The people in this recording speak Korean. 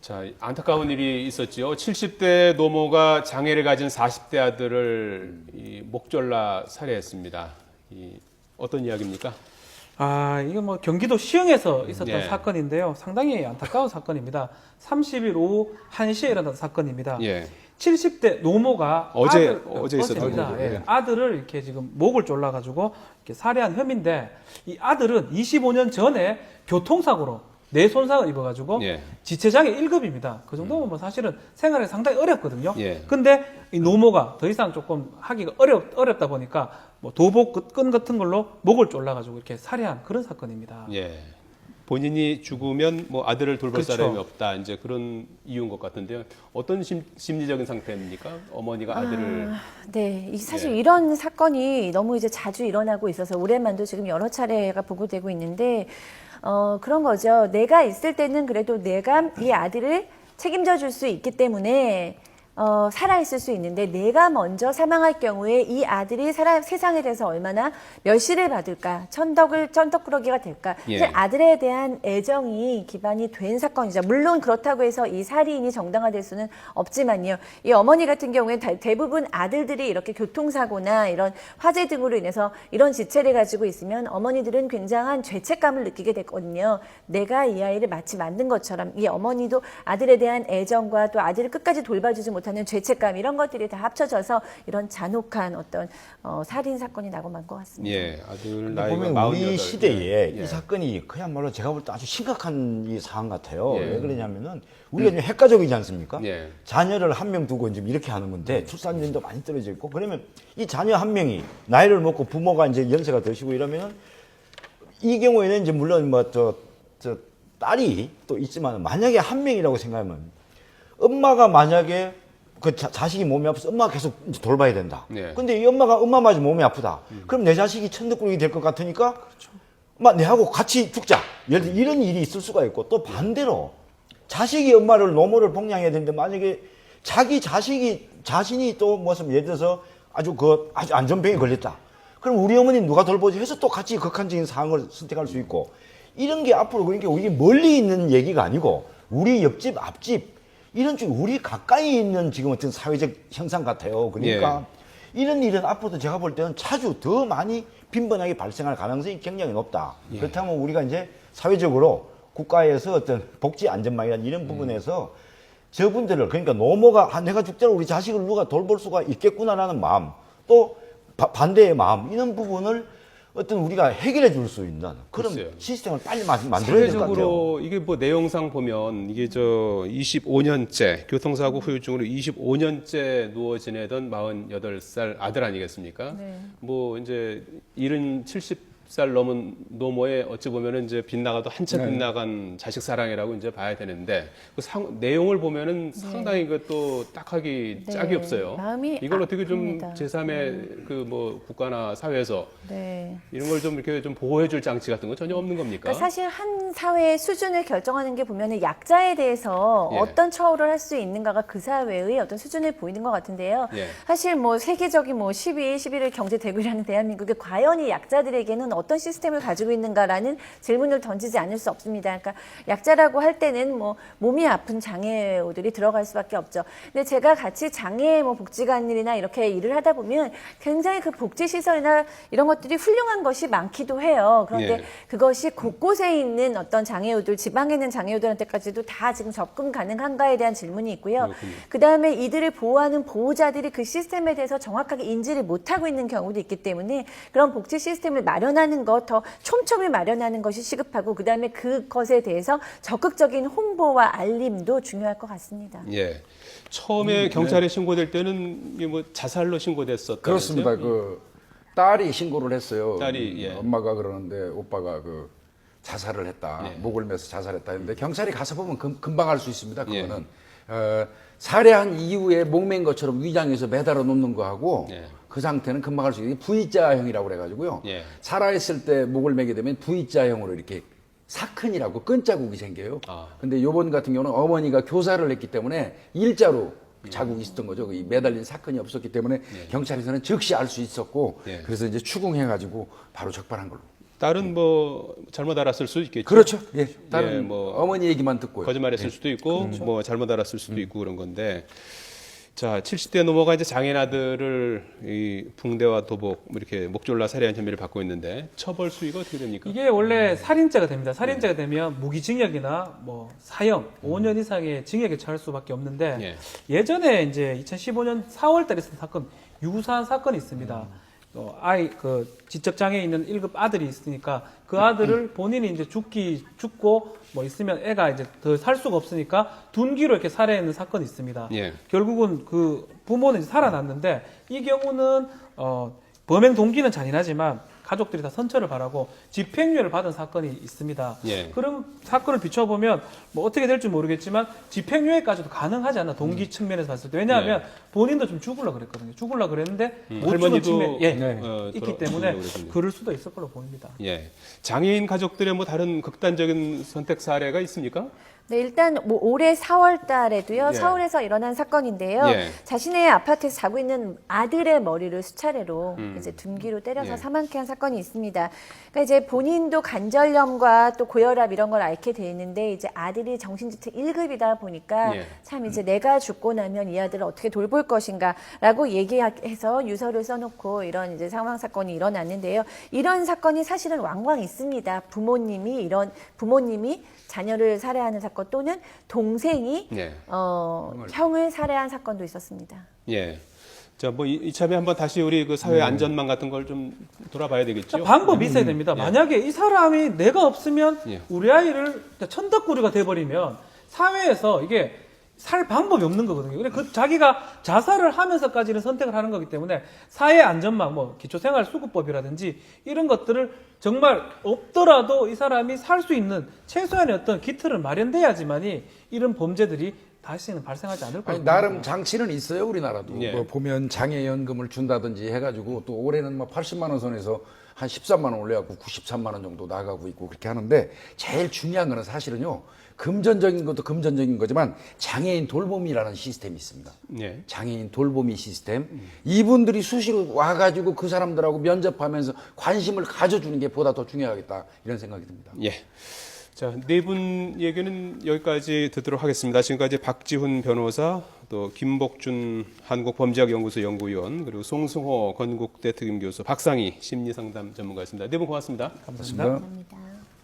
자, 안타까운 일이 있었죠. 70대 노모가 장애를 가진 40대 아들을 목졸라 살해했습니다. 어떤 이야기입니까? 이거 뭐 경기도 시흥에서 있었던 예. 사건인데요. 상당히 안타까운 사건입니다. 30일 오후 1시에 일어난 사건입니다. 예. 70대 노모가 어제 있었던 어제입니다. 거죠. 예. 예. 아들을 이렇게 지금 목을 졸라가지고 이렇게 살해한 혐의인데, 이 아들은 25년 전에 교통사고로 뇌 손상을 입어가지고 예. 지체장애 1급입니다. 그 정도면 뭐 사실은 생활에 상당히 어렵거든요. 예. 근데 이 노모가 더 이상 조금 하기가 어렵다 보니까 뭐 도복 끈 같은 걸로 목을 졸라가지고 이렇게 살해한 그런 사건입니다. 예. 본인이 죽으면 뭐 아들을 돌볼 그렇죠. 사람이 없다. 이제 그런 이유인 것 같은데요. 어떤 심리적인 상태입니까? 어머니가 아들을. 네, 사실 예. 이런 사건이 너무 이제 자주 일어나고 있어서 올해만도 지금 여러 차례가 보고되고 있는데, 그런 거죠. 내가 있을 때는 그래도 내가 이 아들을 책임져 줄 수 있기 때문에 살아있을 수 있는데, 내가 먼저 사망할 경우에 이 아들이 세상에 대해서 얼마나 멸시를 받을까, 천덕꾸러기가 될까. 예. 사실 아들에 대한 애정이 기반이 된 사건이죠. 물론 그렇다고 해서 이 살인이 정당화될 수는 없지만요. 이 어머니 같은 경우에 대부분 아들들이 이렇게 교통사고나 이런 화재 등으로 인해서 이런 지체를 가지고 있으면 어머니들은 굉장한 죄책감을 느끼게 됐거든요. 내가 이 아이를 마치 만든 것처럼 이 어머니도 아들에 대한 애정과 또 아들을 끝까지 돌봐주지 못하는 죄책감, 이런 것들이 다 합쳐져서 이런 잔혹한 어떤 살인 사건이 나고 만 것 같습니다. 예. 아들 근데 나이가 보면 48. 우리 시대에 예. 이 사건이 그야말로 제가 볼 때 아주 심각한 이 사안 같아요. 예. 왜 그러냐면은 우리가 지금 핵가족이지 않습니까? 예. 자녀를 한 명 두고 이제 이렇게 하는 건데 출산율도 많이 떨어져 있고, 그러면 이 자녀 한 명이 나이를 먹고 부모가 이제 연세가 드시고 이러면은 이 경우에는 이제 물론 뭐 저 딸이 또 있지만, 만약에 한 명이라고 생각하면 엄마가 만약에 그 자식이 몸이 아파서 엄마가 계속 이제 돌봐야 된다. 네. 근데 이 엄마가 엄마마저 몸이 아프다. 그럼 내 자식이 천덕꾸러기 될 것 같으니까 막 내하고 같이 죽자. 예를 들어 이런 일이 있을 수가 있고, 또 반대로 자식이 엄마를 노모를 봉양해야 되는데 만약에 자기 자신이 또 무슨 예를 들어서 아주 안전병에 걸렸다. 그럼 우리 어머니 누가 돌보지 해서 또 같이 극한적인 상황을 선택할 수 있고, 이런 게 앞으로, 그러니까 이게 멀리 있는 얘기가 아니고 우리 옆집 앞집 이런 쪽 우리 가까이 있는 지금 어떤 사회적 현상 같아요. 그러니까 이런 일은 앞으로도 제가 볼 때는 자주 더 많이 빈번하게 발생할 가능성이 굉장히 높다. 그렇다면 우리가 이제 사회적으로 국가에서 어떤 복지 안전망이라는 이런 부분에서 저분들을, 그러니까 노모가 내가 죽더라도 우리 자식을 누가 돌볼 수가 있겠구나라는 마음, 또 반대의 마음, 이런 부분을 어떤 우리가 해결해 줄 수 있는 그런 글쎄요. 시스템을 빨리 만들어야 될 것 같아요. 사회적으로 이게 뭐 내용상 보면 이게 25년째 교통사고 후유증으로 25년째 누워 지내던 48살 아들 아니겠습니까? 네. 뭐 이제 70살 넘은 노모의 어찌 보면은 이제 빗나가도 한참 빗나간 자식 사랑이라고 이제 봐야 되는데, 그 내용을 보면은 상당히 그또 딱하기 네. 짝이 없어요. 마음이 이걸 어떻게 좀 아픕니다. 제3의 그 뭐 국가나 사회에서 네. 이런 걸 좀 이렇게 좀 보호해줄 장치 같은 건 전혀 없는 겁니까? 그러니까 사실 한 사회의 수준을 결정하는 게 보면은 약자에 대해서 예. 어떤 처우를 할 수 있는가가 그 사회의 어떤 수준을 보이는 것 같은데요. 예. 사실 뭐 세계적인 뭐 11일 경제 대국이라는 대한민국에 과연 이 약자들에게는 어떤 시스템을 가지고 있는가라는 질문을 던지지 않을 수 없습니다. 그러니까 약자라고 할 때는 뭐 몸이 아픈 장애우들이 들어갈 수밖에 없죠. 근데 제가 같이 장애 뭐 복지관일이나 이렇게 일을 하다 보면 굉장히 그 복지 시설이나 이런 것들이 훌륭한 것이 많기도 해요. 그런데 예. 그것이 곳곳에 있는 어떤 장애우들, 지방에 있는 장애우들한테까지도 다 지금 접근 가능한가에 대한 질문이 있고요. 그 다음에 이들을 보호하는 보호자들이 그 시스템에 대해서 정확하게 인지를 못하고 있는 경우도 있기 때문에 그런 복지 시스템을 마련하는 것, 더 촘촘히 마련하는 것이 시급하고, 그 다음에 그것에 대해서 적극적인 홍보와 알림도 중요할 것 같습니다. 예. 처음에 경찰에 신고될 때는 이게 뭐 자살로 신고됐었다. 그렇습니다. 그 딸이 신고를 했어요. 딸이, 예. 엄마가 그러는데 오빠가 그 자살을 했다. 예. 목을 매서 자살했다 했는데 경찰이 가서 보면 금방 알 수 있습니다. 예. 그거는 살해한 이후에 목맨 것처럼 위장해서 매달아 놓는 거하고 예. 그 상태는 금방 알 수 있는 게 V자형이라고 그래가지고요. 예. 살아있을 때 목을 매게 되면 V자형으로 이렇게 사큰이라고 끈자국이 생겨요. 아. 근데 요번 같은 경우는 어머니가 교사를 했기 때문에 일자로 자국이 있었던 거죠. 이 매달린 사건이 없었기 때문에 경찰에서는 즉시 알 수 있었고, 예. 그래서 이제 추궁해가지고 바로 적발한 걸로. 딸은 뭐 잘못 알았을 수도 있겠죠. 그렇죠. 예. 다른 예, 뭐 어머니 얘기만 듣고요. 거짓말했을 수도 있고 뭐 잘못 알았을 수도 있고 그런 건데 자 70대 넘어가 이제 장애인 아들을 이 붕대와 도복 뭐 이렇게 목 졸라 살해한 혐의를 받고 있는데 처벌 수위가 어떻게 됩니까? 이게 원래 살인죄가 됩니다. 살인죄가 되면 무기징역이나 뭐 사형 5년 이상의 징역에 처할 수밖에 없는데 예. 예전에 이제 2015년 4월달에 있었던 사건 유사한 사건이 있습니다. 아이 그 지적 장애 있는 1급 아들이 있으니까 그 아들을 본인이 이제 죽고 뭐 있으면 애가 이제 더 살 수가 없으니까 둔기로 이렇게 살해하는 사건이 있습니다. 예. 결국은 그 부모는 이제 살아났는데 이 경우는 범행 동기는 잔인하지만 가족들이 다 선처를 바라고 집행유예를 받은 사건이 있습니다. 예. 그럼 사건을 비춰보면 뭐 어떻게 될지 모르겠지만 집행유예까지도 가능하지 않나 동기 측면에서 봤을 때 왜냐하면 본인도 좀 죽으려고 그랬거든요. 죽으려고 그랬는데 못 죽은 할머니도 측면 있기 돌아- 때문에 그랬군요. 그럴 수도 있을 걸로 보입니다. 예. 장애인 가족들의 뭐 다른 극단적인 선택 사례가 있습니까? 네, 일단 뭐 올해 4월 달에도요. 예. 서울에서 일어난 사건인데요. 예. 자신의 아파트에서 자고 있는 아들의 머리를 수차례로 이제 둔기로 때려서 예. 사망케 한 사건이 있습니다. 그러니까 이제 본인도 관절염과 또 고혈압 이런 걸 앓게 돼 있는데 이제 아들이 정신지체 1급이다 보니까 예. 참 이제 내가 죽고 나면 이 아들을 어떻게 돌볼 것인가라고 얘기해서 유서를 써놓고 이런 이제 사망 사건이 일어났는데요. 이런 사건이 사실은 왕왕 있습니다. 부모님이 자녀를 살해하는 사건 또는 동생이 예. 형을 살해한 사건도 있었습니다. 예. 자, 뭐 이참에 한번 다시 우리 그 사회 안전망 같은 걸 좀 돌아봐야 되겠죠. 방법이 있어야 됩니다. 만약에 이 사람이 내가 없으면 예. 우리 아이를 천덕꾸리가 돼버리면 사회에서 이게 살 방법이 없는 거거든요. 그래 그 자기가 자살을 하면서까지는 선택을 하는 거기 때문에 사회 안전망, 뭐 기초생활수급법이라든지 이런 것들을 정말 없더라도 이 사람이 살 수 있는 최소한의 어떤 기틀을 마련돼야지만이 이런 범죄들이 다시는 발생하지 않을 거예요. 아니, 나름 장치는 있어요, 우리나라도. 예. 뭐 보면 장애연금을 준다든지 해가지고 또 올해는 뭐 80만 원 선에서 한 13만 원 올려갖고 93만 원 정도 나가고 있고 그렇게 하는데 제일 중요한 거는 사실은요. 금전적인 것도 금전적인 거지만 장애인 돌봄이라는 시스템이 있습니다. 예. 장애인 돌보미 시스템. 이분들이 수시로 와가지고 그 사람들하고 면접하면서 관심을 가져주는 게 보다 더 중요하겠다 이런 생각이 듭니다. 예. 자, 네 분 얘기는 여기까지 듣도록 하겠습니다. 지금까지 박지훈 변호사, 또 김복준 한국범죄학연구소 연구위원, 그리고 송승호 건국대 특임교수, 박상희 심리상담 전문가였습니다. 네 분 고맙습니다. 감사합니다. 감사합니다. 감사합니다.